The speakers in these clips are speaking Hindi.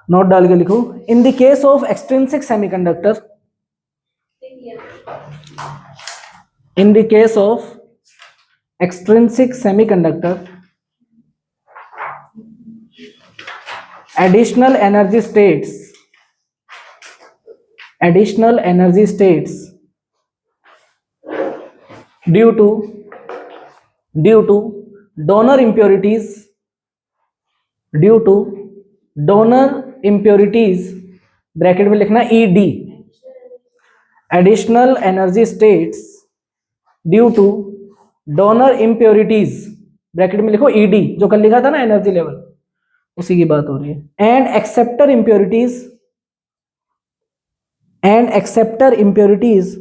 नोट डाल के लिखो। In the case of extrinsic semiconductor, in the case of extrinsic semiconductor, additional energy states, additional energy states due to donor impurities, due to donor impurities, bracket में लिखना ED, additional energy states due to donor impurities, bracket में लिखो ED, जो कल लिखा था ना एनर्जी लेवल, उसी की बात हो रही है। And acceptor impurities, and acceptor impurities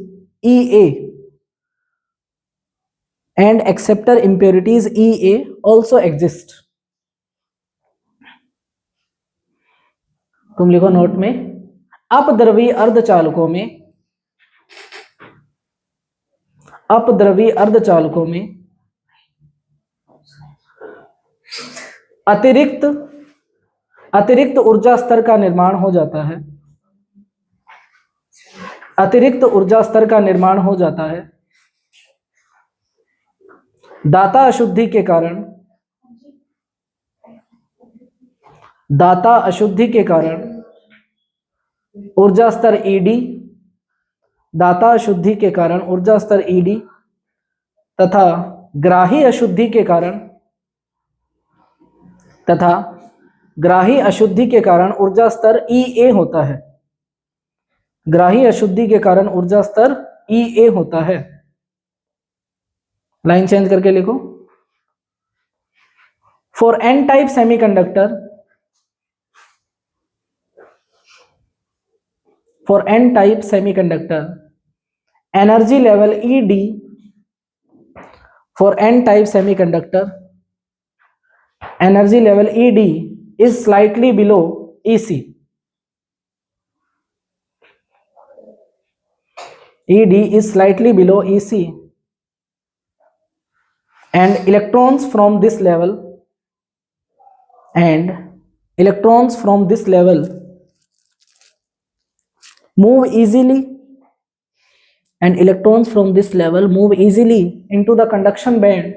EA, and acceptor impurities EA also exist. तुम लिखो नोट में, अपद्रवी अर्धचालकों में, अपद्रवी अर्धचालकों में अतिरिक्त अतिरिक्त ऊर्जा स्तर का निर्माण हो जाता है, अतिरिक्त ऊर्जा स्तर का निर्माण हो जाता है दाता अशुद्धि के कारण, दाता अशुद्धि के कारण ऊर्जा स्तर ED, दाता अशुद्धि के कारण ऊर्जा स्तर ED तथा ग्राही अशुद्धि के कारण, तथा ग्राही अशुद्धि के कारण ऊर्जा स्तर EA होता है, ग्राही अशुद्धि के कारण ऊर्जा स्तर EA होता है। लाइन चेंज करके लिखो। For N type semiconductor, for N type semiconductor energy level ED, for N type semiconductor energy level ED is slightly below EC, ED is slightly below EC, and electrons from this level, and electrons from this level move easily, and electrons from this level move easily into the conduction band,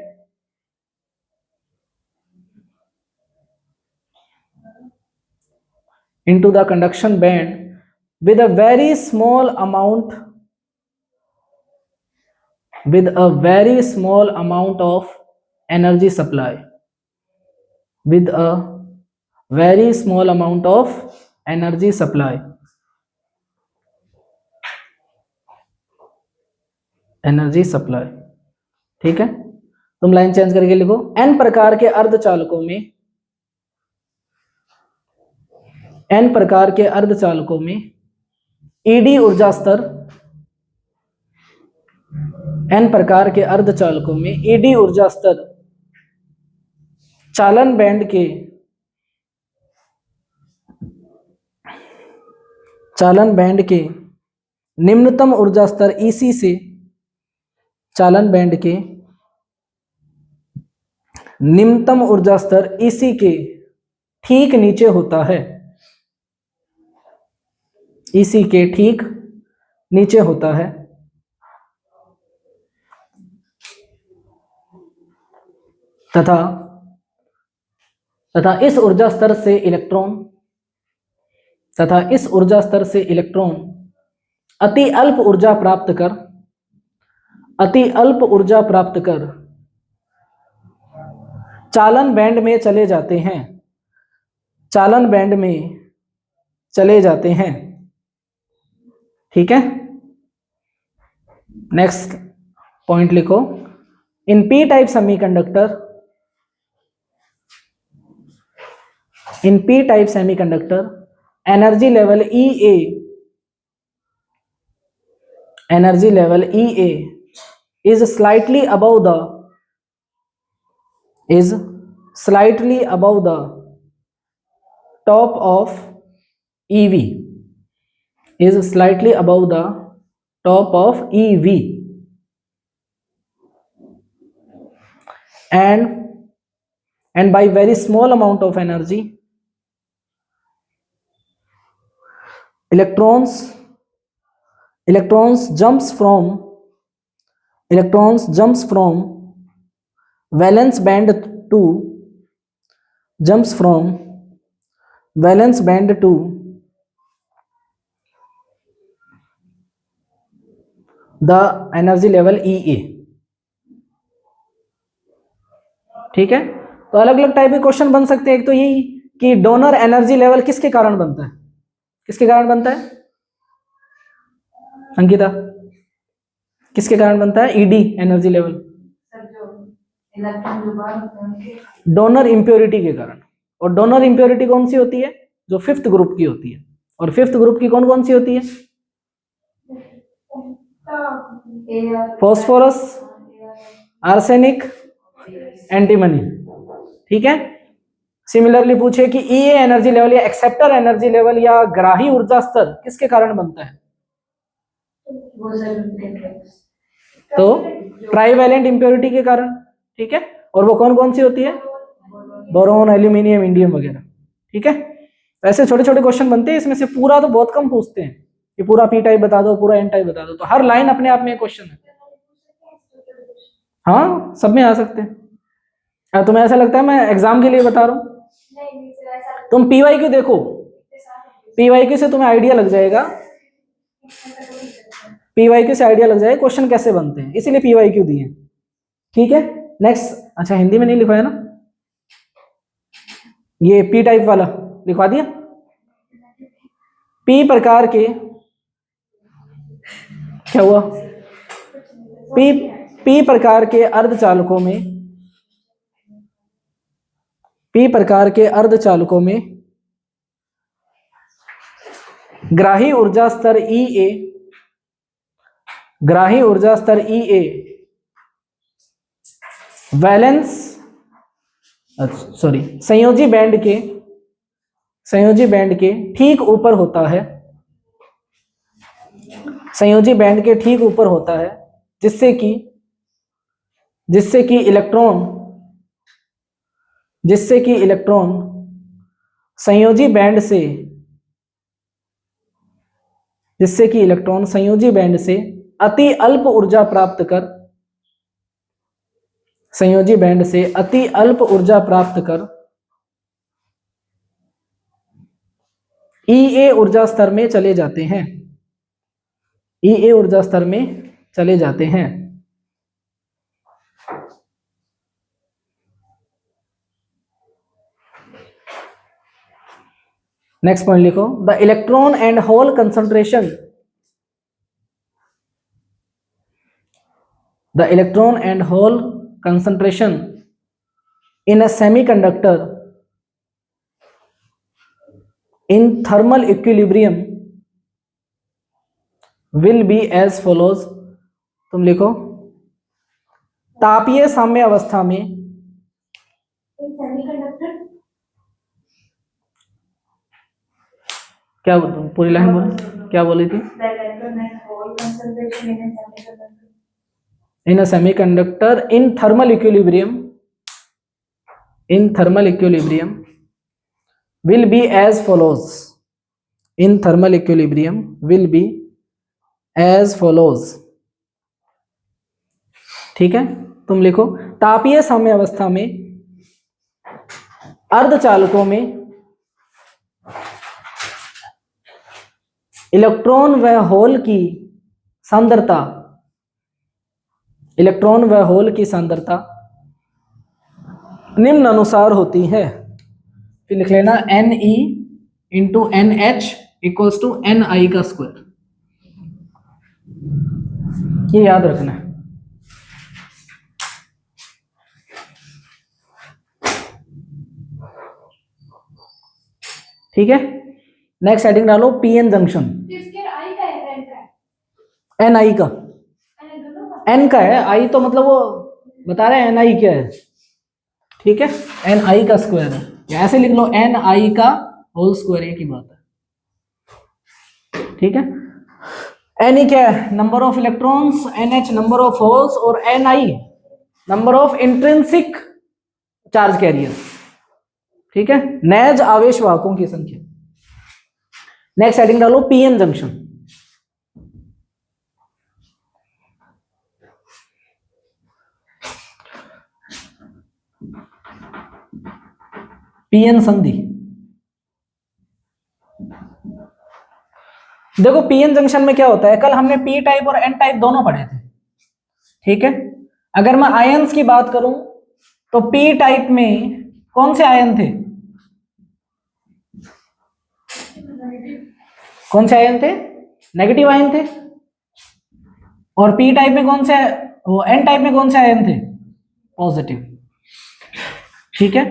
into the conduction band with a very small amount, with a very small amount of energy supply, with a very small amount of energy supply, energy supply. ठीक है, तुम लाइन चेंज करके लिखो। एन प्रकार के अर्धचालकों में, एन प्रकार के अर्धचालकों में ED ऊर्जा स्तर, एन प्रकार के अर्धचालकों में ED ऊर्जा स्तर चालन बैंड के, चालन बैंड के निम्नतम ऊर्जा स्तर EC से, चालन बैंड के निम्नतम ऊर्जा स्तर EC के ठीक नीचे होता है, EC के ठीक नीचे होता है तथा तथा इस ऊर्जा स्तर से इलेक्ट्रॉन, तथा इस ऊर्जा स्तर से इलेक्ट्रॉन अति अल्प ऊर्जा प्राप्त कर, अति अल्प ऊर्जा प्राप्त कर चालन बैंड में चले जाते हैं, चालन बैंड में चले जाते हैं। ठीक है, नेक्स्ट पॉइंट लिखो। इन P type semiconductor, in P type semiconductor energy level EA, energy level EA is slightly above the, is slightly above the top of EV, is slightly above the top of EV, and by very small amount of energy, electrons electrons jumps from valence band to jumps from valence band to the energy level EA। ठीक है, तो अलग अलग टाइप के क्वेश्चन बन सकते हैं। एक तो यही कि डोनर एनर्जी लेवल किसके कारण बनता है, किसके कारण बनता है अंकिता, किसके कारण बनता है ED energy level? Donor impurity के कारण। और डोनर इंप्योरिटी कौन सी होती है? जो फिफ्थ ग्रुप की होती है। और फिफ्थ ग्रुप की कौन कौन सी होती है? Phosphorus, arsenic, antimony. ठीक है, सिमिलरली पूछे कि ई एनर्जी लेवल या एक्सेप्टर एनर्जी लेवल या ग्राही ऊर्जा स्तर किसके कारण बनता है? तो ट्राइवैलेंट इंप्योरिटी के कारण। ठीक है, और वो कौन कौन सी होती है? बोरोन, एल्यूमिनियम, इंडियम वगैरह। ठीक है, ऐसे छोटे छोटे क्वेश्चन बनते हैं। इसमें से पूरा तो बहुत कम पूछते हैं कि पूरा पी टाइप बता दो, पूरा एन टाइप बता दो। तो हर लाइन अपने आप में एक क्वेश्चन है। हाँ, सब में आ सकते हैं। तुम्हें ऐसा लगता है मैं एग्जाम के लिए बता रहा हूँ? तुम पीवाईक्यू देखो, पीवाईक्यू से तुम्हें आइडिया लग जाएगा, पीवाईक्यू से आइडिया लग जाएगा क्वेश्चन कैसे बनते हैं, इसीलिए पीवाईक्यू दिए। ठीक है, नेक्स्ट। अच्छा, हिंदी में नहीं लिखवाया ना, ये पी टाइप वाला लिखवा दिया। पी प्रकार के, क्या हुआ? पी प्रकार के अर्धचालकों में, पी प्रकार के अर्धचालकों में ग्राही ऊर्जा स्तर EA, ग्राही ऊर्जा स्तर EA वैलेंस, सॉरी, संयोजी बैंड के ठीक ऊपर होता है, संयोजी बैंड के ठीक ऊपर होता है, जिससे कि इलेक्ट्रॉन संयोजी बैंड से अति अल्प ऊर्जा प्राप्त कर, संयोजी बैंड से अति अल्प ऊर्जा प्राप्त कर EA ऊर्जा स्तर में चले जाते हैं, EA ऊर्जा स्तर में चले जाते हैं। नेक्स्ट पॉइंट लिखो, the electron and hole concentration, the electron and hole concentration in a semiconductor in thermal equilibrium will be as follows। तुम लिखो, तापीय साम्य अवस्था में, क्या पूरी लाइन बोली, क्या बोली थी? in a semiconductor in thermal equilibrium will be as follows, in thermal equilibrium will be as follows। ठीक है, तुम लिखो, तापीय साम्य अवस्था में अर्धचालकों में इलेक्ट्रॉन व होल की सांद्रता, इलेक्ट्रॉन व होल की सांद्रता निम्न अनुसार होती है। फिर लिख लेना Ne into NH equals to Ni का स्क्वायर, ये याद रखना है। ठीक है, नेक्स्ट हेडिंग डालो, पीएन जंक्शन। Ni का, N का है, I तो मतलब वो बता रहे हैं Ni क्या है। ठीक है, Ni का स्क्वायर है, या ऐसे लिख लो Ni का होल स्क्वायर, एक ही बात है। ठीक है, Ni क्या है? Number of electrons, NH number of holes, और Ni number of intrinsic charge carrier. ठीक है, नैज आवेश वाहकों की संख्या। नेक्स्ट हेडिंग डालो पीएन जंक्शन। पीएन संधि। देखो पीएन जंक्शन में क्या होता है, कल हमने पी टाइप और एन टाइप दोनों पढ़े थे, ठीक है। अगर मैं आयंस की बात करूं तो पी टाइप में कौन से आयन थे, कौन से आयन थे, नेगेटिव आयन थे। और पी टाइप में कौन से, वो एन टाइप में कौन से आयन थे, पॉजिटिव, ठीक है।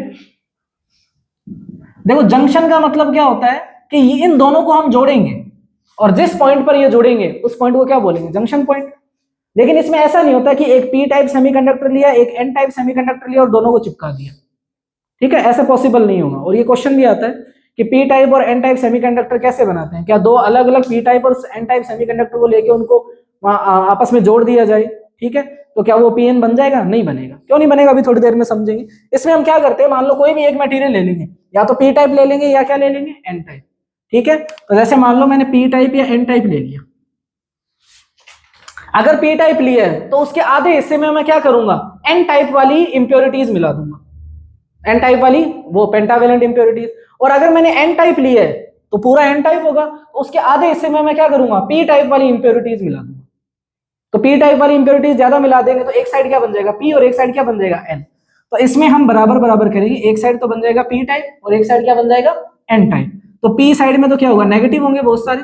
देखो जंक्शन का मतलब क्या होता है कि इन दोनों को हम जोड़ेंगे और जिस पॉइंट पर ये जोड़ेंगे उस पॉइंट को क्या बोलेंगे, जंक्शन पॉइंट। लेकिन इसमें ऐसा नहीं होता कि एक पी टाइप सेमीकंडक्टर लिया, एक एन टाइप सेमीकंडक्टर लिया और दोनों को चिपका दिया, ठीक है, ऐसा पॉसिबल नहीं होगा। और ये क्वेश्चन भी आता है कि पी टाइप और एन टाइप सेमीकंडक्टर कैसे बनाते हैं, क्या दो अलग अलग पी टाइप और एन टाइप सेमीकंडक्टर को लेके उनको आपस में जोड़ दिया जाए, ठीक है, तो क्या वो पीएन बन जाएगा, नहीं बनेगा। क्यों नहीं बनेगा, अभी थोड़ी देर में समझेंगे। इसमें हम क्या करते हैं, मान लो कोई भी एक मटेरियल ले लेंगे, या तो पी टाइप ले लेंगे या क्या ले लेंगे, एन टाइप, ठीक है। तो जैसे मान लो मैंने पी टाइप या एन टाइप ले लिया, अगर पी टाइप लिया है तो उसके आधे हिस्से में मैं क्या करूंगा, एन टाइप वाली इंप्योरिटीज मिला दूंगा, एन टाइप वाली वो पेंटावेलेंट इंप्योरिटीज। और अगर मैंने एन टाइप लिया है तो पूरा एन टाइप होगा, तो उसके आधे हिस्से में मैं क्या करूंगा, पी टाइप वाली इंप्योरिटीज मिला दूंगा। तो पी टाइप वाली इंप्योरिटीज ज्यादा मिला देंगे तो एक साइड क्या बन जाएगा, पी, और एक साइड क्या बन जाएगा, एन। तो इसमें हम बराबर बराबर करेंगे, एक साइड तो बन जाएगा पी टाइप और एक साइड क्या बन जाएगा, एन टाइप। तो पी साइड में तो क्या होगा, नेगेटिव होंगे बहुत सारे,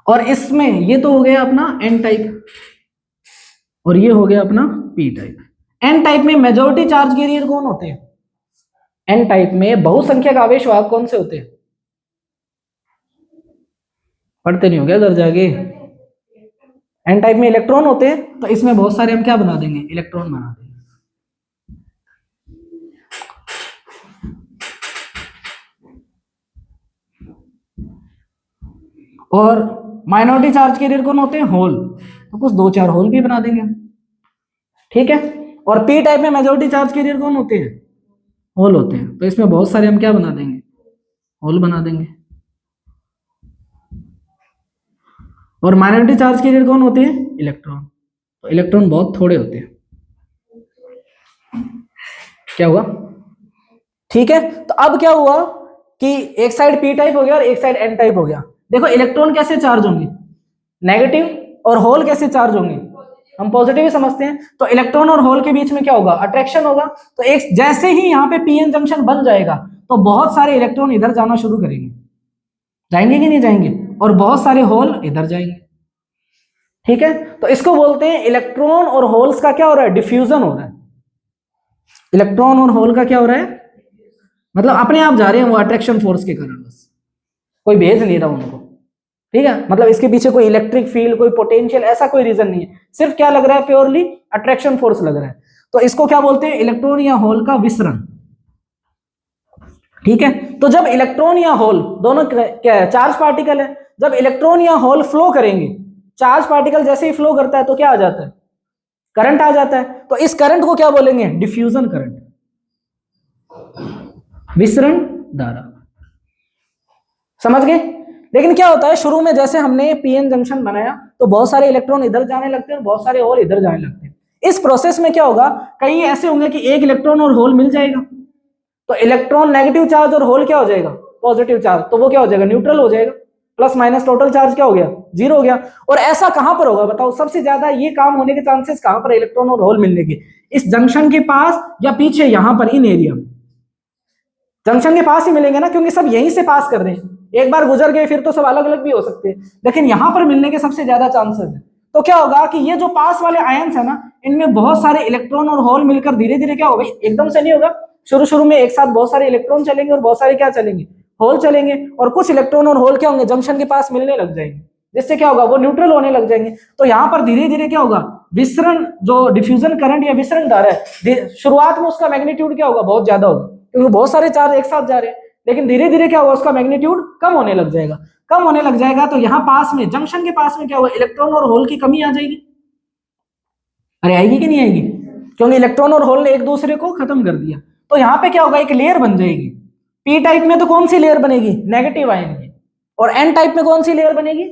और इसमें ये तो हो गया अपना एन टाइप और ये हो गया अपना पी टाइप। एन टाइप में मेजॉरिटी चार्ज कैरियर कौन होते हैं, एन टाइप में बहुसंख्यक आवेश वाहक कौन से होते हैं, पढ़ते नहीं हो गया घर जाके। एन टाइप में इलेक्ट्रॉन होते हैं, तो इसमें बहुत सारे हम क्या बना देंगे, इलेक्ट्रॉन बना देंगे। और माइनॉरिटी चार्ज कैरियर कौन होते हैं, होल, तो कुछ दो चार होल भी बना देंगे, ठीक है। और पी टाइप में मेजॉरिटी चार्ज कैरियर कौन होते हैं, होल होते हैं, तो इसमें बहुत सारे हम क्या बना देंगे, होल बना देंगे। और माइनॉरिटी चार्ज कैरियर कौन होते हैं, इलेक्ट्रॉन, तो इलेक्ट्रॉन बहुत थोड़े होते हैं। क्या हुआ, ठीक है। तो अब क्या हुआ कि एक साइड पी टाइप हो गया और एक साइड एन टाइप हो गया। देखो इलेक्ट्रॉन कैसे चार्ज होंगे, नेगेटिव, और होल कैसे चार्ज होंगे, हम पॉजिटिव ही समझते हैं। तो इलेक्ट्रॉन और होल के बीच में क्या होगा, अट्रैक्शन होगा। तो एक जैसे ही यहाँ पे पीएन जंक्शन बन जाएगा तो बहुत सारे इलेक्ट्रॉन इधर जाना शुरू करेंगे, जाएंगे कि नहीं जाएंगे, और बहुत सारे होल इधर जाएंगे, ठीक है। तो इसको बोलते हैं इलेक्ट्रॉन और होल्स का क्या हो रहा है, डिफ्यूजन हो रहा है। इलेक्ट्रॉन और होल का क्या हो रहा है, मतलब अपने आप जा रहे हैं वो अट्रैक्शन फोर्स के कारण, बस कोई भेज नहीं रहा उनको, ठीक है। मतलब इसके पीछे कोई इलेक्ट्रिक फील्ड, कोई पोटेंशियल, ऐसा कोई रीजन नहीं है, सिर्फ क्या लग रहा है, प्योरली अट्रैक्शन फोर्स लग रहा है। तो इसको क्या बोलते हैं, इलेक्ट्रॉन या होल का विसरण, ठीक है। तो जब इलेक्ट्रॉन या होल दोनों क्या है, चार्ज पार्टिकल है, जब इलेक्ट्रॉन या होल फ्लो करेंगे, चार्ज पार्टिकल जैसे ही फ्लो करता है तो क्या आ जाता है, करंट आ जाता है। तो इस करंट को क्या बोलेंगे, डिफ्यूजन करंट, विसरण धारा, समझ गए। लेकिन क्या होता है, शुरू में जैसे हमने पीएन जंक्शन बनाया तो बहुत सारे इलेक्ट्रॉन इधर जाने लगते हैं और बहुत सारे होल इधर जाने लगते हैं। इस प्रोसेस में क्या होगा, कई ऐसे होंगे कि एक इलेक्ट्रॉन और होल मिल जाएगा, तो इलेक्ट्रॉन नेगेटिव चार्ज और होल क्या हो जाएगा, पॉजिटिव चार्ज, तो वो क्या हो जाएगा, न्यूट्रल हो जाएगा, प्लस माइनस टोटल चार्ज क्या हो गया, जीरो हो गया। और ऐसा कहां पर होगा बताओ, सबसे ज्यादा ये काम होने के चांसेस कहां पर, इलेक्ट्रॉन और होल मिलने के, इस जंक्शन के पास या पीछे, यहां पर, इन एरिया में, जंक्शन के पास ही मिलेंगे ना, क्योंकि सब यहीं से पास कर रहे हैं, एक बार गुजर गए फिर तो सब अलग अलग भी हो सकते हैं, लेकिन यहां पर मिलने के सबसे ज्यादा चांसेस है। तो क्या होगा कि ये जो पास वाले आयंस है ना, इनमें बहुत सारे इलेक्ट्रॉन और होल मिलकर धीरे धीरे क्या होगा, एकदम से नहीं होगा, शुरू शुरू में एक साथ बहुत सारे इलेक्ट्रॉन चलेंगे और बहुत सारे क्या चलेंगे, होल चलेंगे, और कुछ इलेक्ट्रॉन और होल क्या होंगे, जंक्शन के पास मिलने लग जाएंगे, जिससे क्या होगा, वो न्यूट्रल होने लग जाएंगे। तो यहाँ पर धीरे धीरे क्या होगा, विसरण, जो डिफ्यूजन करंट या विसरण धारा है, शुरुआत में उसका मैग्नीट्यूड क्या होगा, बहुत ज्यादा होगा, क्योंकि बहुत सारे चार्ज एक साथ जा रहे हैं। लेकिन धीरे धीरे क्या होगा, उसका मैग्नीट्यूड कम होने लग जाएगा। कम होने लग जाएगा तो यहाँ पास में, जंक्शन के पास में क्या होगा, इलेक्ट्रॉन और होल की कमी आ जाएगी। अरे आएगी कि नहीं आएगी, क्योंकि इलेक्ट्रॉन और होल ने एक दूसरे को खत्म कर दिया। तो यहाँ पे क्या होगा, एक लेयर बन जाएगी। पी टाइप में तो कौन सी लेयर बनेगी, नेगेटिव आयन की। और एन टाइप में कौन सी लेयर बनेगी।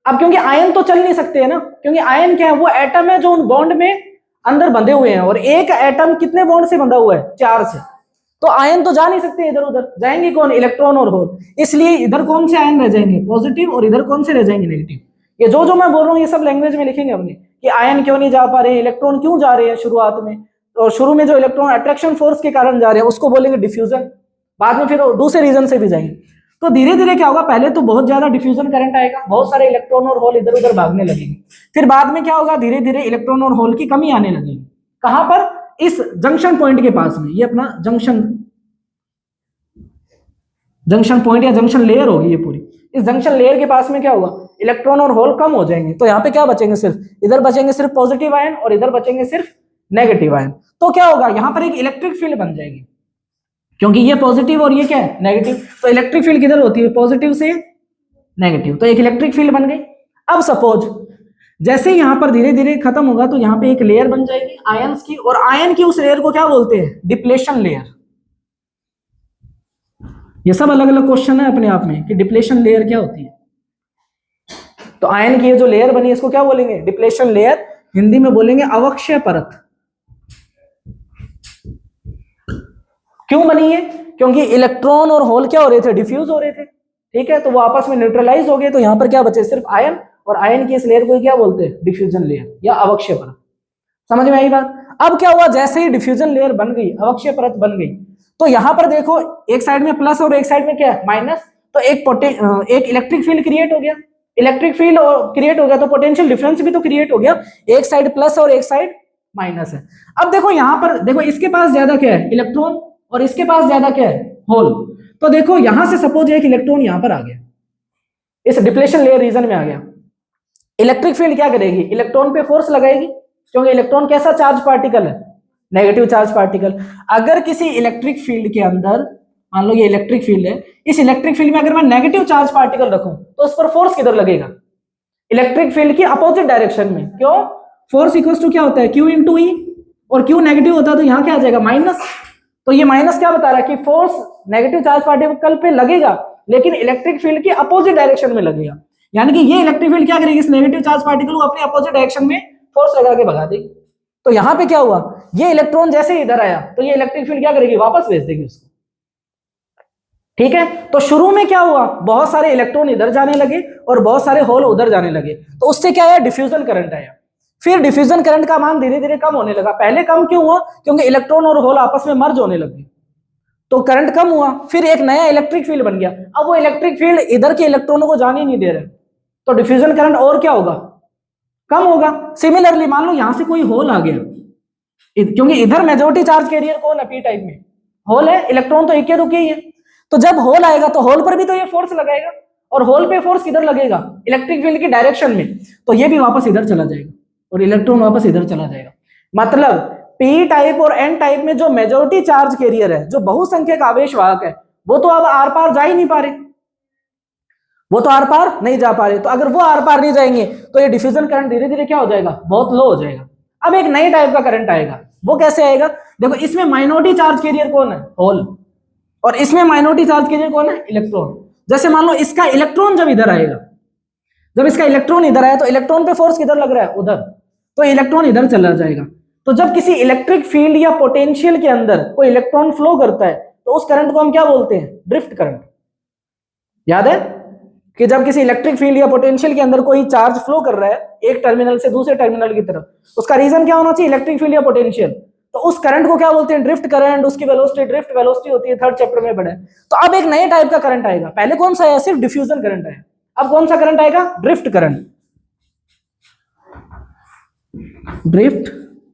अब क्योंकि आयन तो चल नहीं सकते है ना, क्योंकि आयन क्या है, वो एटम है जो उन बॉन्ड में अंदर बंधे हुए हैं, और एक एटम कितने बॉन्ड से बंधा हुआ है, 4 से। तो आयन तो जा नहीं सकते इधर उधर, जाएंगे कौन, इलेक्ट्रॉन और होल। इसलिए इधर कौन से आयन रह जाएंगे, पॉजिटिव, और इधर कौन से रह जाएंगे, नेगेटिव। ये जो मैं बोल रहा हूँ ये सब लैंग्वेज में लिखेंगे हमने, कि आयन क्यों नहीं जा पा रहे, इलेक्ट्रॉन क्यों जा रहे हैं शुरुआत में। और शुरू में जो इलेक्ट्रॉन अट्रैक्शन फोर्स के कारण जा रहे हैं उसको बोलेंगे डिफ्यूजन, बाद में फिर दूसरे रीजन से भी जाएंगे। तो धीरे धीरे क्या होगा, पहले तो बहुत ज्यादा डिफ्यूजन करंट आएगा, बहुत सारे इलेक्ट्रॉन और होल इधर उधर भागने लगेंगे। फिर बाद में क्या होगा, धीरे धीरे इलेक्ट्रॉन और होल की कमी आने लगेगी। कहां पर, इस जंक्शन पॉइंट के पास में, ये अपना जंक्शन पॉइंट या जंक्शन लेयर होगी ये पूरी। इस जंक्शन लेयर के पास में क्या होगा, इलेक्ट्रॉन और होल कम हो जाएंगे। तो यहाँ पे क्या बचेंगे, सिर्फ इधर बचेंगे सिर्फ पॉजिटिव आयन, और इधर बचेंगे सिर्फ नेगेटिव आयन। तो क्या होगा, यहाँ पर एक इलेक्ट्रिक फील्ड बन जाएगी, क्योंकि ये पॉजिटिव और ये क्या है, नेगेटिव। तो इलेक्ट्रिक फील्ड किधर होती है, पॉजिटिव से नेगेटिव। तो एक इलेक्ट्रिक फील्ड बन गई। अब सपोज जैसे यहाँ पर धीरे धीरे खत्म होगा तो यहाँ पे एक लेयर बन जाएगी आयंस की, और आयन की उस लेयर को क्या बोलते हैं, डिप्लेशन लेयर। ये सब अलग अलग क्वेश्चन है अपने आप में कि डिप्लेशन लेयर क्या होती है। तो आयन की ये जो लेयर बनी है इसको क्या बोलेंगे, डिप्लेशन लेयर। हिंदी में बोलेंगे अवक्षय परत। क्यों बनी है, क्योंकि इलेक्ट्रॉन और होल क्या हो रहे थे, डिफ्यूज हो रहे थे। ठीक है, तो वो आपस में न्यूट्रलाइज हो गए, तो यहां पर क्या बचे, सिर्फ आयन। और आयन की इस लेयर को क्या बोलते हैं, डिफ्यूजन लेयर या अवक्षय परत। समझ में आई बात। अब क्या हुआ, जैसे ही डिफ्यूजन लेयर बन गई, अवक्षय परत बन गई, तो यहां पर देखो एक साइड में प्लस और एक साइड में क्या है, माइनस। तो एक इलेक्ट्रिक फील्ड क्रिएट हो गया। इलेक्ट्रिक फील्ड क्रिएट हो गया तो पोटेंशियल डिफरेंस भी तो क्रिएट हो गया, एक साइड प्लस और एक साइड माइनस है। अब देखो यहां पर देखो, इसके पास ज्यादा क्या है, इलेक्ट्रॉन, और इसके पास ज्यादा क्या है, होल। तो देखो यहां से सपोज एक इलेक्ट्रॉन यहां पर आ गया, इस डिप्लेशन लेयर रीजन में आ गया। इलेक्ट्रिक फील्ड क्या करेगी, इलेक्ट्रॉन पे फोर्स लगाएगी, क्योंकि इलेक्ट्रॉन कैसा चार्ज पार्टिकल है, नेगेटिव चार्ज पार्टिकल। अगर किसी इलेक्ट्रिक फील्ड के अंदर, मान लो ये इलेक्ट्रिक फील्ड है, इस इलेक्ट्रिक फील्ड में अगर मैं नेगेटिव चार्ज पार्टिकल रखूं तो उस पर फोर्स किधर लगेगा, इलेक्ट्रिक फील्ड की अपोजिट डायरेक्शन में। क्यों, फोर्स इक्वल्स टू क्या होता है, Q इंटू ई, और Q नेगेटिव होता है तो यहां क्या आ जाएगा, माइनस। तो ये माइनस क्या बता रहा है कि फोर्स नेगेटिव चार्ज पार्टिकल पे लगेगा, लेकिन इलेक्ट्रिक फील्ड की अपोजिट डायरेक्शन में लगेगा। यानी कि ये इलेक्ट्रिक फील्ड क्या करेगी, इस नेगेटिव चार्ज पार्टिकल को अपने अपोजिट डायरेक्शन में फोर्स लगा के भगा देगी। तो यहां पे क्या हुआ, ये इलेक्ट्रॉन जैसे इधर आया तो ये इलेक्ट्रिक फील्ड क्या करेगी, वापस भेज देगी उसको। ठीक है, तो शुरू में क्या हुआ, बहुत सारे इलेक्ट्रॉन इधर जाने लगे और बहुत सारे होल उधर जाने लगे, तो उससे क्या आया, डिफ्यूजन करंट आया। फिर डिफ्यूजन करंट का मान धीरे धीरे कम होने लगा। पहले कम क्यों हुआ, क्योंकि इलेक्ट्रॉन और होल आपस में मर्ज होने लगे, तो करंट कम हुआ। फिर एक नया इलेक्ट्रिक फील्ड बन गया। अब वो इलेक्ट्रिक फील्ड इधर के इलेक्ट्रॉनों को जाने नहीं दे रहे, तो डिफ्यूजन करंट और क्या होगा, कम होगा। सिमिलरली मान लो यहां से कोई होल आ गया, क्योंकि इधर मेजॉरिटी चार्ज कैरियर कौन है, पी टाइप में होल है, इलेक्ट्रॉन तो इक्के दुक्के ही है। तो जब होल आएगा तो होल पर भी तो ये फोर्स लगाएगा, और होल पे फोर्स किधर लगेगा, इलेक्ट्रिक फील्ड की डायरेक्शन में, तो ये भी वापस इधर चला जाएगा और इलेक्ट्रॉन वापस इधर चला जाएगा। मतलब पी टाइप और एन टाइप में जो मेजॉरिटी चार्ज कैरियर है, जो बहुसंख्यक आवेश वाहक है, वो तो अब आर पार जा ही नहीं पा रहे, वो तो आर पार नहीं जा पा रहे। तो अगर वो आर पार नहीं जाएंगे तो ये डिफ्यूजन करंट धीरे धीरे क्या हो जाएगा, बहुत लो हो जाएगा। अब एक नए टाइप का करंट आएगा, वो कैसे आएगा, देखो इसमें माइनॉरिटी चार्ज कैरियर कौन है, होल, और इसमें माइनॉरिटी चार्ज कैरियर कौन है, इलेक्ट्रॉन। जैसे मान लो इसका इलेक्ट्रॉन जब इधर आएगा, जब इसका इलेक्ट्रॉन इधर आया तो इलेक्ट्रॉन पे फोर्स किधर लग रहा है, उधर, तो इलेक्ट्रॉन इधर चला जाएगा। तो जब किसी इलेक्ट्रिक फील्ड या पोटेंशियल के अंदर कोई इलेक्ट्रॉन फ्लो करता है तो उस करंट को हम क्या बोलते हैं, ड्रिफ्ट करंट। याद है कि जब किसी इलेक्ट्रिक फील्ड या पोटेंशियल के अंदर कोई चार्ज फ्लो कर रहा है एक टर्मिनल से दूसरे टर्मिनल की तरफ, उसका रीजन क्या होना चाहिए, इलेक्ट्रिक फील्ड या पोटेंशियल, तो उस करंट को क्या बोलते हैं, ड्रिफ्ट करंट। उसकी वेलोसिटी ड्रिफ्ट वेलोसिटी होती है, थर्ड चैप्टर में पढ़ा है। तो अब एक नए टाइप का करंट आएगा। पहले कौन सा आया, सिर्फ डिफ्यूजन करंट आया, अब कौन सा करंट आएगा, ड्रिफ्ट करंट, ड्रिफ्ट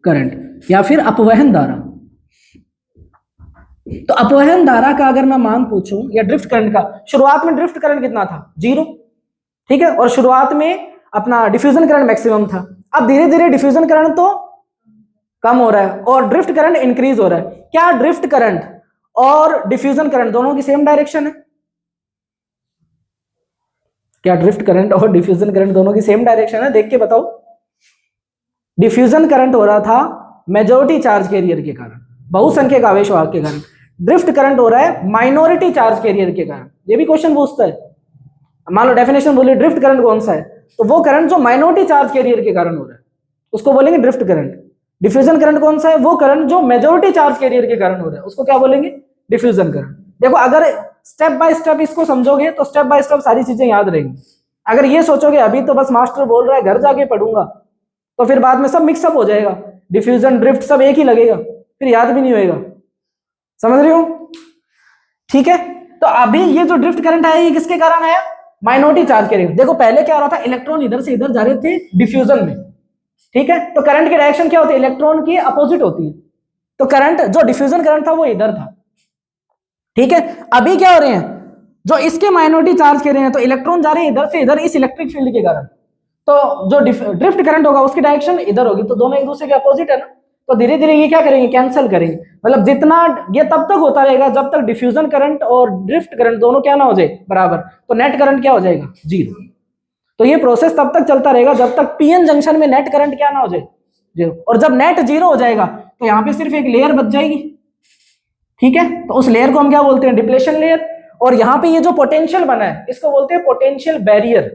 करंट या फिर अपवहन धारा। तो अपवहन धारा का अगर मैं मान पूछूं या ड्रिफ्ट करंट का, शुरुआत में ड्रिफ्ट करंट कितना था, 0, ठीक है, और शुरुआत में अपना डिफ्यूजन करंट मैक्सिमम था। अब धीरे धीरे डिफ्यूजन करंट तो कम हो रहा है और ड्रिफ्ट करंट इंक्रीज हो रहा है। क्या ड्रिफ्ट करंट और डिफ्यूजन करंट दोनों की सेम डायरेक्शन है? क्या ड्रिफ्ट करंट और डिफ्यूजन करंट दोनों की सेम डायरेक्शन है? देख के बताओ। डिफ्यूजन करंट हो रहा था मेजॉरिटी चार्ज कैरियर के कारण, बहुसंख्यक आवेश वाहक के कारण। ड्रिफ्ट करंट हो रहा है माइनॉरिटी चार्ज कैरियर के कारण। ये भी क्वेश्चन पूछता है। मान लो डेफिनेशन बोले ड्रिफ्ट करंट कौन सा है, तो वो करंट जो माइनॉरिटी चार्ज कैरियर के कारण हो रहा है उसको बोलेंगे ड्रिफ्ट करंट। डिफ्यूजन करंट कौन सा है? वो करंट जो मेजॉरिटी चार्ज कैरियर के कारण हो रहा है उसको क्या बोलेंगे? Diffusion current. देखो अगर स्टेप बाय स्टेप इसको समझोगे तो स्टेप बाय स्टेप सारी चीजें याद रहेंगी। अगर ये सोचोगे अभी तो बस मास्टर बोल रहा है घर जाके पढ़ूंगा, तो फिर बाद में सब मिक्सअप हो जाएगा, डिफ्यूजन ड्रिफ्ट सब एक ही लगेगा, फिर याद भी नहीं होएगा। समझ रहे हो? ठीक है, तो अभी ये जो ड्रिफ्ट करंट आया ये किसके कारण आया? Minority charge carrier. देखो पहले क्या हो रहा था, इलेक्ट्रॉन इधर से इधर जा रहे थे डिफ्यूजन में, ठीक है, तो करंट की डायरेक्शन क्या होती है? इलेक्ट्रॉन की अपोजिट होती है। तो करंट जो डिफ्यूजन करंट था वो इधर था, ठीक है। अभी क्या हो रहे हैं, जो इसके माइनॉरिटी चार्ज कैरियर हैं, तो इलेक्ट्रॉन जा रहे हैं इधर से इधर इस इलेक्ट्रिक फील्ड के कारण, तो जो ड्रिफ्ट करंट होगा उसकी डायरेक्शन इधर होगी, तो दोनों एक दूसरे के अपोजिट है ना, तो धीरे धीरे ये क्या करेंगे? कैंसिल करेंगे। मतलब जितना ये तब तक होता रहेगा जब तक डिफ्यूजन करंट और ड्रिफ्ट करंट दोनों क्या ना हो जाए बराबर, तो नेट करंट क्या हो जाएगा? जीरो। तो ये प्रोसेस तब तक चलता रहेगा जब तक पीएन जंक्शन में नेट करंट क्या ना हो जाए? जीरो। और जब नेट जीरो हो जाएगा तो यहाँ पे सिर्फ एक लेयर बच जाएगी, ठीक है, तो उस लेयर को हम क्या बोलते हैं? Depletion layer. और यहाँ पे ये जो पोटेंशियल बना है इसको बोलते हैं पोटेंशियल बैरियर,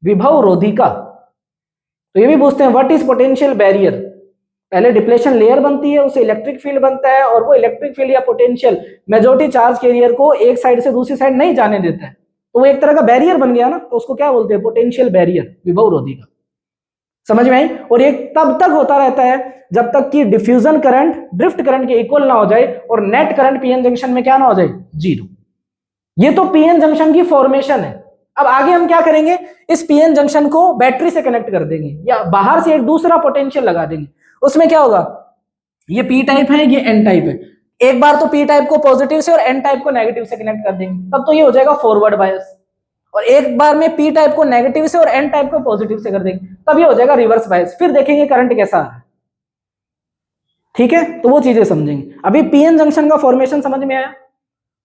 विभव रोधिका। तो ये भी पूछते हैं व्हाट इज पोटेंशियल बैरियर। पहले डिप्लेशन लेयर बनती है, उससे इलेक्ट्रिक फील्ड बनता है, और वो इलेक्ट्रिक फील्ड या पोटेंशियल मेजॉरिटी चार्ज कैरियर को एक साइड से दूसरी साइड नहीं जाने देता है, तो वो एक तरह का बैरियर बन गया ना, तो उसको क्या बोलते हैं? पोटेंशियल बैरियर, विभव रोधिका। समझ में आई? और ये तब तक होता रहता है जब तक कि डिफ्यूजन करंट ड्रिफ्ट करंट के इक्वल ना हो जाए और नेट करंट पीएन जंक्शन में क्या ना हो जाए? जीरो। ये तो पीएन जंक्शन की फॉर्मेशन है। अब आगे हम क्या करेंगे? इस पीएन जंक्शन को बैटरी से कनेक्ट कर देंगे या बाहर से एक दूसरा पोटेंशियल लगा देंगे। उसमें क्या होगा? ये पी टाइप है, ये एन टाइप है। एक बार तो पी टाइप को पॉजिटिव से और एन टाइप को नेगेटिव से कनेक्ट कर देंगे, तब तो ये हो जाएगा फॉरवर्ड बायस। और एक बार में पी टाइप को नेगेटिव से और एन टाइप को पॉजिटिव से कर देंगे, तब ये हो जाएगा रिवर्स बायस। फिर देखेंगे करंट कैसा आ रहा है, ठीक है, तो वो चीजें समझेंगे। अभी पीएन जंक्शन का फॉर्मेशन समझ में आया?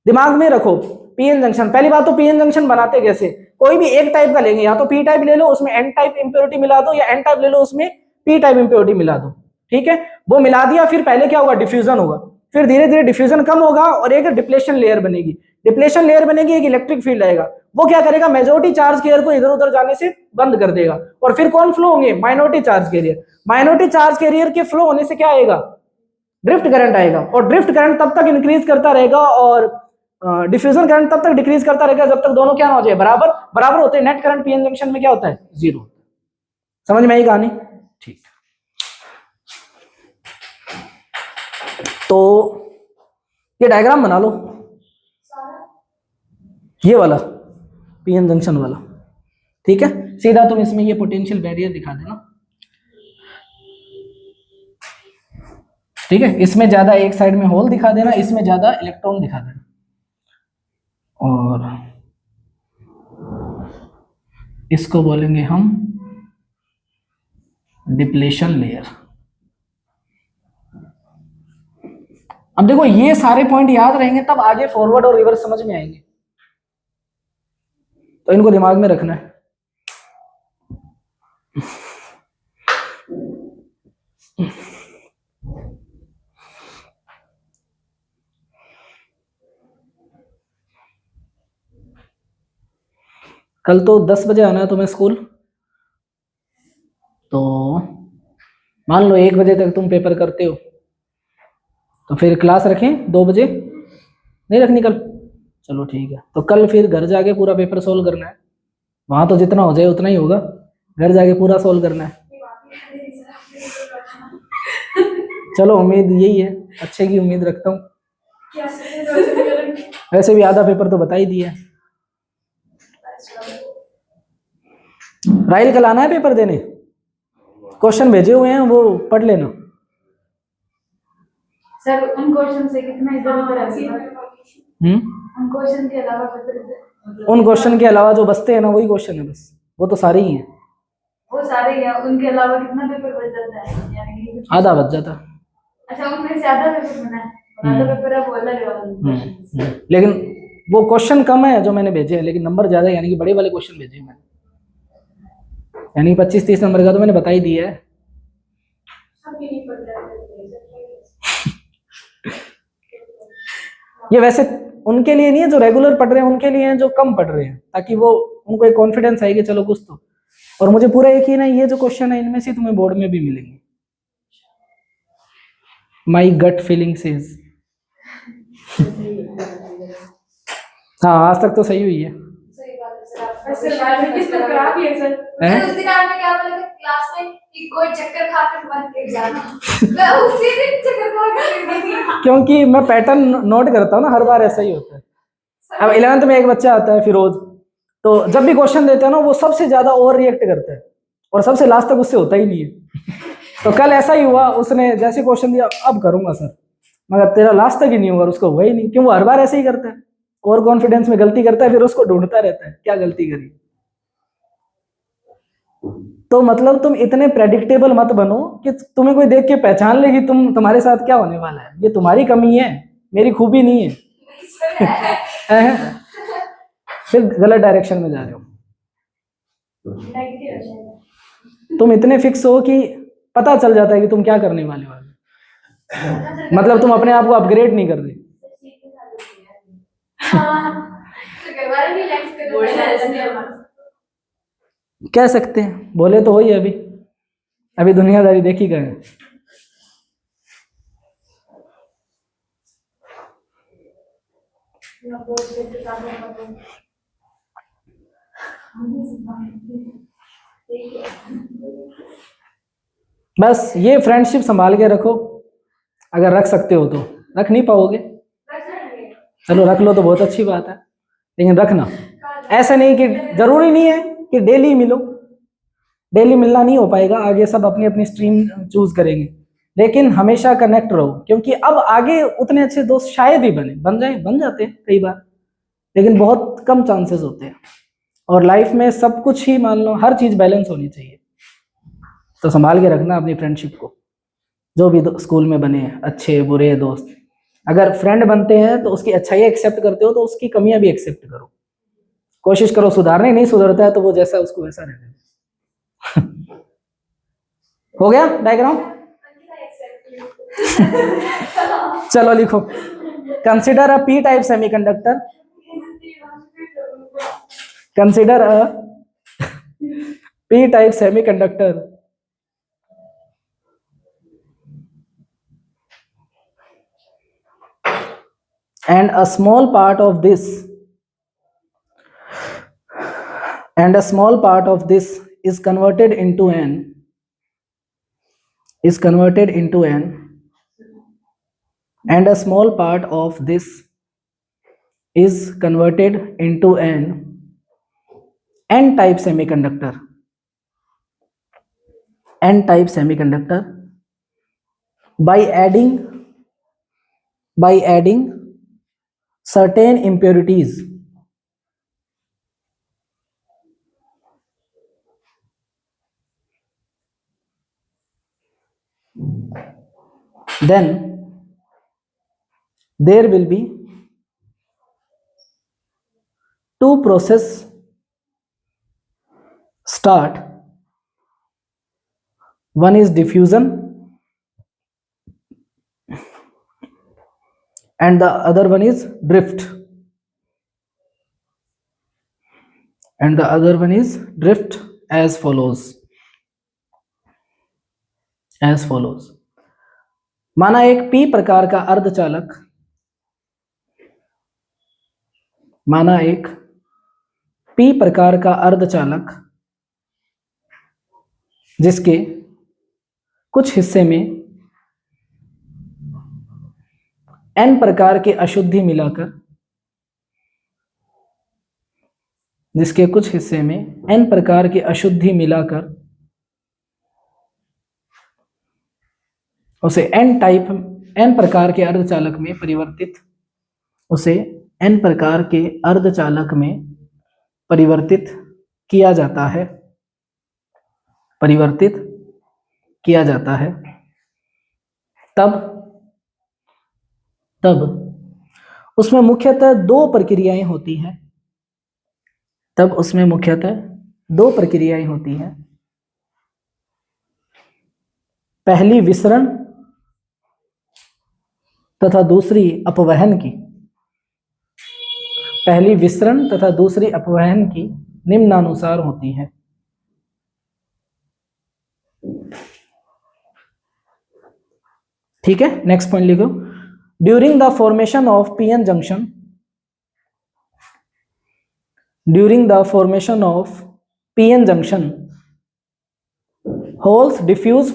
दिमाग में रखो पीएन जंक्शन। पहली बात तो पीएन जंक्शन बनाते कैसे? कोई भी एक टाइप का लेंगे, या तो पी टाइप ले लो उसमें एन टाइप इंप्योरिटी मिला दो, या एन टाइप ले लो उसमें पी टाइप इंप्योरिटी मिला दो, ठीक है। वो मिला दिया, फिर पहले क्या होगा? डिफ्यूजन होगा, फिर धीरे धीरे डिफ्यूजन कम होगा और एक डिप्लेशन लेयर बनेगी। डिप्लेशन लेयर बनेगी, एक इलेक्ट्रिक फील्ड आएगा, वो क्या करेगा? मेजॉरिटी चार्ज कैरियर को इधर उधर जाने से बंद कर देगा, और फिर कौन फ्लो होंगे? Minority charge carrier. Minority charge carrier के फ्लो होने से क्या आएगा? ड्रिफ्ट करंट आएगा, और ड्रिफ्ट करंट तब तक इंक्रीज करता रहेगा और डिफ्यूजन करंट तब तक डिक्रीज करता रहेगा जब तक दोनों क्या ना हो जाए? बराबर। बराबर होते हैं। नेट करंट पीएन जंक्शन में क्या होता है? जीरो। समझ में आई कहानी? ठीक। तो ये डायग्राम बना लो, ये वाला पीएन जंक्शन वाला, ठीक है। सीधा तुम इसमें ये पोटेंशियल बैरियर दिखा देना, ठीक है। इसमें ज्यादा एक साइड में होल दिखा देना, इसमें ज्यादा इलेक्ट्रॉन दिखा देना, और इसको बोलेंगे हम डिप्लेशन लेयर। अब देखो ये सारे पॉइंट याद रहेंगे तब आगे फॉरवर्ड और रिवर्स समझ में आएंगे, तो इनको दिमाग में रखना है। कल तो 10 बजे आना है तुम्हें स्कूल, तो मान लो 1 बजे तक तुम पेपर करते हो, तो फिर क्लास रखें 2 बजे? नहीं रखनी कल? चलो ठीक है, तो कल फिर घर जाके पूरा पेपर सोल्व करना है। वहां तो जितना हो जाए उतना ही होगा, घर जाके पूरा सोल्व करना है। चलो उम्मीद यही है, अच्छे की उम्मीद रखता हूँ। वैसे भी आधा पेपर तो बता ही दिया। राइल कल आना है पेपर देने, क्वेश्चन भेजे हुए हैं वो पढ़ लेना। सर उन क्वेश्चन से कितना इधर उधर आ गया? उन क्वेश्चन के अलावा उन क्वेश्चन के अलावा जो बचते हैं ना वही क्वेश्चन है बस, वो तो सारे ही हैं। वो सारे हैं, उनके अलावा कितना पेपर बच जाता है? यानी कि आधा बच जाता। अच्छा, उनमें से आधा पेपर बना है? वाला पेपर है बोला रे वाला। लेकिन वो क्वेश्चन कम है जो मैंने भेजे हैं, लेकिन नंबर ज्यादा है, यानी कि बड़े वाले क्वेश्चन भेजे हैं मैंने, यानी 25-30 नंबर का तो मैंने बता ही दिया है। अभी नहीं पढ़ रहा है। ये वैसे उनके लिए नहीं है जो रेगुलर पढ़ रहे हैं, उनके लिए है जो कम पढ़ रहे हैं, ताकि वो उनको एक कॉन्फिडेंस आए कि चलो कुछ तो। और मुझे पूरा यकीन है ये जो क्वेश्चन है इनमें से तुम्हें बोर्ड में भी मिलेंगे। माई गट फीलिंग सेज। हाँ आज तक तो सही हुई है। सही बात है सर। सर बाद में किस तरह खराब ही है सर। हैं? उस दिन आपने क्या बोला था क्लास में कि कोई चक्कर खाकर मत गिर जाना। मैं उसी दिन चक्कर खाकर गिर गई। क्योंकि मैं पैटर्न नोट करता हूँ ना, हर बार ऐसा ही होता है। अब 11th में एक बच्चा आता है फिरोज, तो जब भी क्वेश्चन देते हैं ना वो सबसे ज्यादा ओवर रिएक्ट करता है और सबसे लास्ट तक उससे होता ही नहीं है। तो कल ऐसा ही हुआ, उसने जैसे क्वेश्चन दिया अब करूंगा सर, मगर तेरा लास्ट तक ही नहीं हुआ, उसको हुआ ही नहीं। क्यों? वो हर बार ऐसे ही करता है, ओवर कॉन्फिडेंस में गलती करता है, फिर उसको ढूंढता रहता है क्या गलती करी। तो मतलब तुम इतने प्रेडिक्टेबल मत बनो कि तुम्हें कोई देख के पहचान ले कि तुम्हारे साथ क्या होने वाला है। ये तुम्हारी कमी है, मेरी खूबी नहीं है। फिर गलत डायरेक्शन में जा रहे हो। तुम इतने फिक्स हो कि पता चल जाता है कि तुम क्या करने वाले हो। मतलब तुम अपने आप को अपग्रेड नहीं कर रहे। कह सकते हैं, बोले तो हो ही अभी, अभी दुनियादारी देखी गए। बस ये फ्रेंडशिप संभाल के रखो, अगर रख सकते हो तो। रख नहीं पाओगे चलो रख लो तो बहुत अच्छी बात है, लेकिन रखना। ऐसा नहीं कि जरूरी नहीं है कि डेली मिलो, डेली मिलना नहीं हो पाएगा, आगे सब अपनी अपनी स्ट्रीम चूज करेंगे, लेकिन हमेशा कनेक्ट रहो, क्योंकि अब आगे उतने अच्छे दोस्त शायद ही बन जाते हैं कई बार, लेकिन बहुत कम चांसेस होते हैं। और लाइफ में सब कुछ ही मान लो, हर चीज बैलेंस होनी चाहिए। तो संभाल के रखना अपनी फ्रेंडशिप को। जो भी स्कूल में बने अच्छे बुरे दोस्त, अगर फ्रेंड बनते हैं तो उसकी अच्छाई एक्सेप्ट करते हो तो उसकी कमियां भी एक्सेप्ट करो, कोशिश करो सुधारने। नहीं सुधरता है तो वो जैसा उसको वैसा रहने दो। हो गया डायग्राम? चलो लिखो, consider a P type semiconductor, consider a P type semiconductor and a small part of this is converted into an and a small part of this is converted into an n type semiconductor by adding certain impurities. Then there will be two process start. One is diffusion and the other one is drift. As follows. माना एक पी प्रकार का अर्धचालक, जिसके कुछ हिस्से में n प्रकार के अशुद्धि मिलाकर उसे n प्रकार के अर्धचालक में परिवर्तित किया जाता है। तब तब उसमें मुख्यतः दो प्रक्रियाएं होती हैं। तब उसमें मुख्यतः दो प्रक्रियाएं होती हैं। पहली विसरण तथा दूसरी अपवहन की। पहली विसरण तथा दूसरी अपवहन की निम्नानुसार होती है। ठीक है, नेक्स्ट पॉइंट लिखो। During the formation of PN junction, during the formation of PN junction, holes diffuse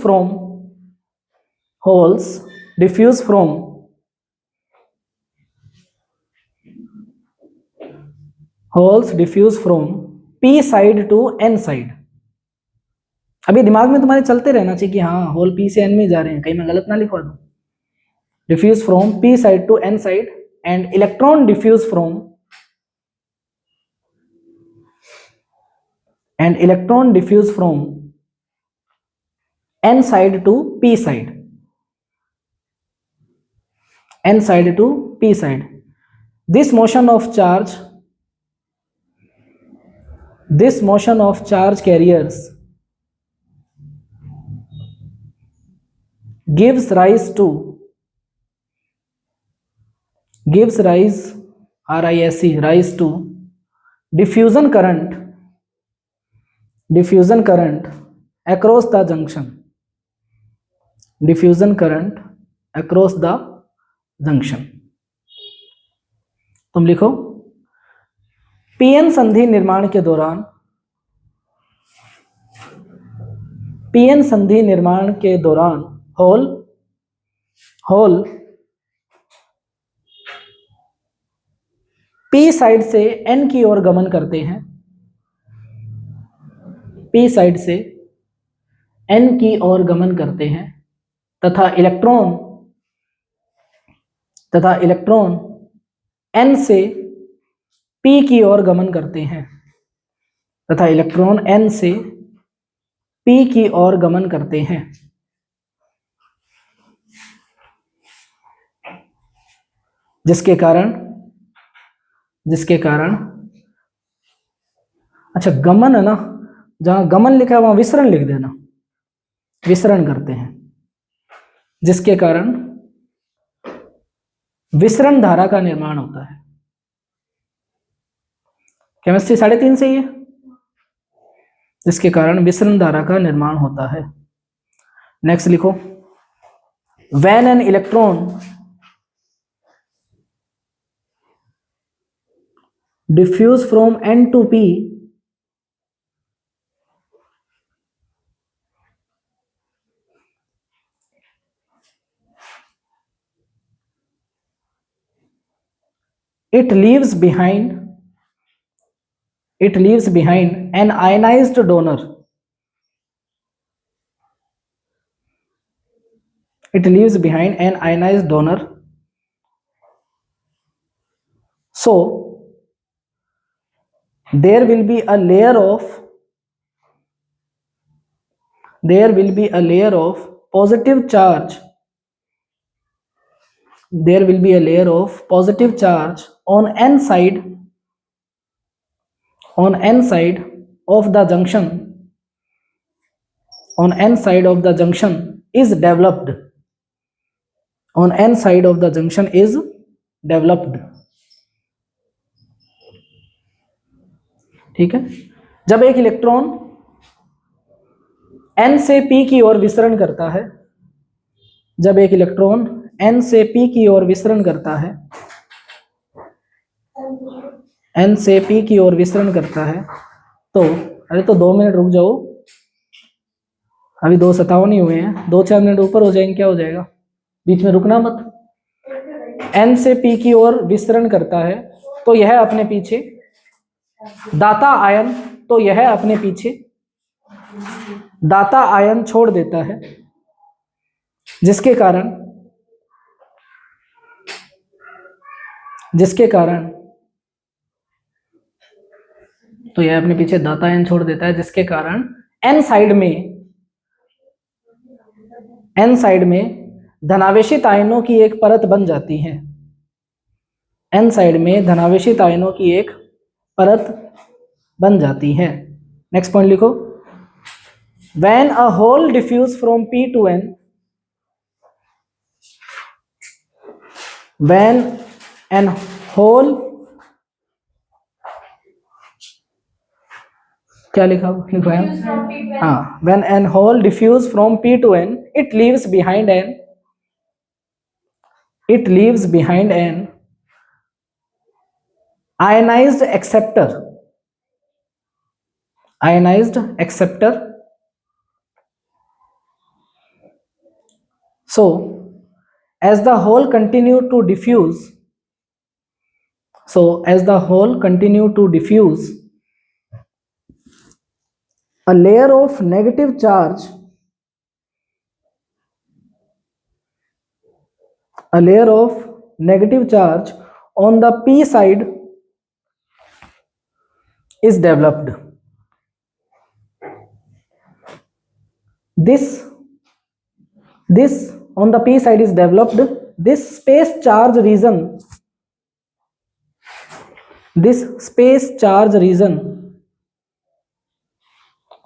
from P side to N side. अभी दिमाग में तुम्हारे चलते रहना चाहिए कि हाँ होल पी से एन में जा रहे हैं, कहीं मैं गलत ना लिखवा दूं। Diffuse from P side to N side and electron diffuse from n side to p side, n side to p side. This motion of charge carriers gives rise to diffusion current across the junction. Diffusion current across the junction. तुम लिखो पीएन संधि निर्माण के दौरान होल पी साइड से एन की ओर गमन करते हैं। पी साइड से एन की ओर गमन करते हैं तथा इलेक्ट्रॉन एन से पी की ओर गमन करते हैं जिसके कारण अच्छा गमन है ना, जहां गमन लिखा है वहां विसरण लिख देना, विसरण करते हैं, जिसके कारण विसरण धारा का निर्माण होता है। केमिस्ट्री 3.5 से ही है। जिसके कारण विसरण धारा का निर्माण होता है। नेक्स्ट लिखो when an electron diffuse from N to P, it leaves behind an ionized donor. So there will be a layer of positive charge. There will be a layer of positive charge on n side of the junction. On n side of the junction is developed. ठीक है। जब एक इलेक्ट्रॉन n से p की ओर विसरण करता है, तो अरे तो 2 मिनट रुक जाओ, अभी 2:57 ही हुए हैं, 2-4 मिनट ऊपर हो जाएंगे, क्या हो जाएगा, बीच में रुकना मत। n से p की ओर विसरण करता है तो यह अपने पीछे दाता आयन छोड़ देता है, जिसके कारण तो यह अपने पीछे दाता आयन छोड़ देता है, जिसके कारण एन साइड में धनावेशित आयनों की एक परत बन जाती है। n साइड में धनावेशित आयनों की एक परत बन जाती है। नेक्स्ट पॉइंट लिखो, when a hole diffuse from p to n, when an hole, क्या लिखा लिखवाया? हाँ, when an hole diffuse from p to n, it leaves behind an ionized acceptor. So as the hole continue to diffuse, a layer of negative charge on the p side is developed. This on the p side is developed. This space charge region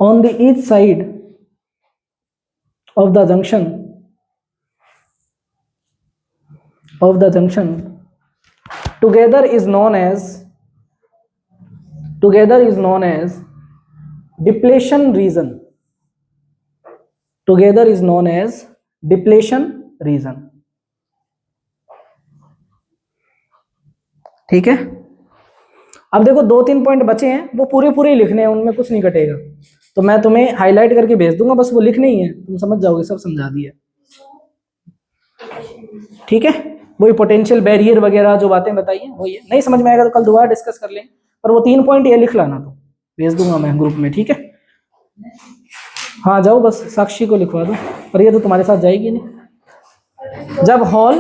on the each side of the junction together is known as depletion region. ठीक है, अब देखो 2-3 पॉइंट बचे हैं, वो पूरे पूरे ही लिखने हैं, उनमें कुछ नहीं कटेगा, तो मैं तुम्हें हाईलाइट करके भेज दूंगा, बस वो लिखने ही है, तुम समझ जाओगे, सब समझा दिया। ठीक है, वही पोटेंशियल बैरियर वगैरह जो बातें बताई हैं वही है। नहीं समझ में आएगा तो कल दोबारा डिस्कस कर लेंगे, पर वो 3 पॉइंट ये लिख लाना, तो भेज दूंगा मैं ग्रुप में। ठीक है, हाँ जाओ, बस साक्षी को लिखवा दो, पर ये तो तुम्हारे साथ जाएगी नहीं। जब हॉल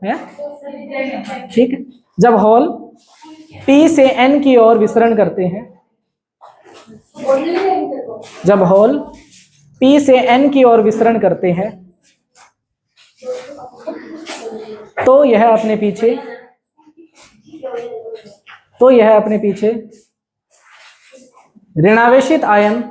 है, ठीक है, जब हॉल P से N की ओर विसरण करते हैं, जब हॉल P से N की ओर विसरण करते हैं, तो यह अपने पीछे ऋणावेशित आयन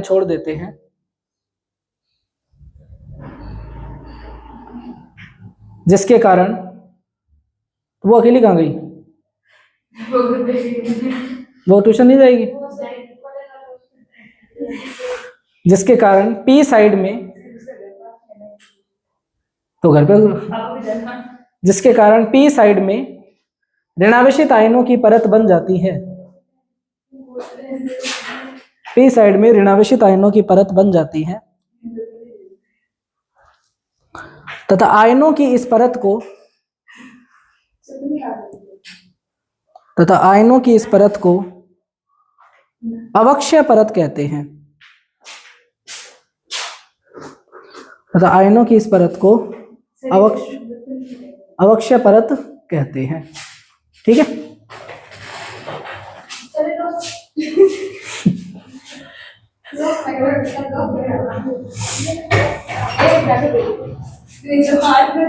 छोड़ देते हैं, जिसके कारण, वो अकेली कहाँ गई, वो ट्यूशन नहीं जाएगी, जिसके कारण P साइड में, तो घर पे, जिसके कारण P साइड में ऋणावेशित आयनों की परत बन जाती है, P साइड में ऋणावेशित आयनों की परत बन जाती है, तथा आयनों की इस परत को अवक्षय परत कहते हैं, अवक्षय परत कहते हैं। ठीक है,